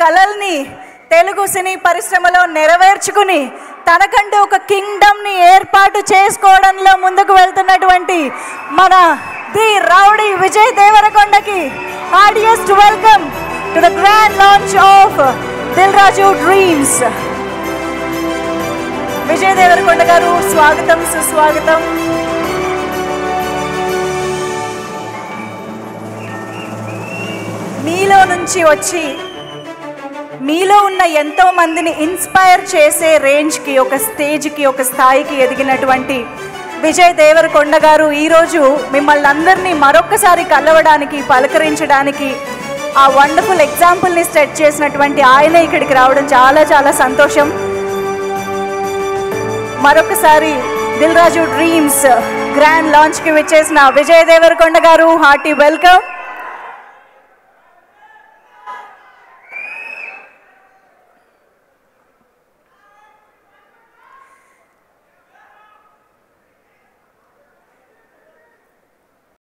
కలల్ని తెలుగు సినీ పరిశ్రమలో నెరవేర్చుకుని తనకంటూ ఒక కింగ్డమ్ని ఏర్పాటు చేసుకోవడంలో ముందుకు వెళ్తున్నటువంటి మన ది రౌడీ విజయ్ దేవరకొండకి heartiest welcome to the grand launch of Dil Raju dreams. Vijay Deverakonda గారు స్వాగతం, సుస్వాగతం. మీలో నుంచి వచ్చి మీలో ఉన్న ఎంతో మందిని ఇన్స్పైర్ చేసే రేంజ్కి, ఒక స్టేజ్కి, ఒక స్థాయికి ఎదిగినటువంటి విజయ్ దేవరకొండ గారు ఈరోజు మిమ్మల్ని అందరినీ మరొక్కసారి కలవడానికి, పలకరించడానికి, ఆ వండర్ఫుల్ ఎగ్జాంపుల్ని సెట్ చేసినటువంటి ఆయన ఇక్కడికి రావడం చాలా చాలా సంతోషం. మరొకసారి దిల్ రాజు డ్రీమ్స్ గ్రాండ్ లాంచ్కి విచ్చేసిన విజయ్ దేవరకొండ గారు హార్టీ వెల్కమ్.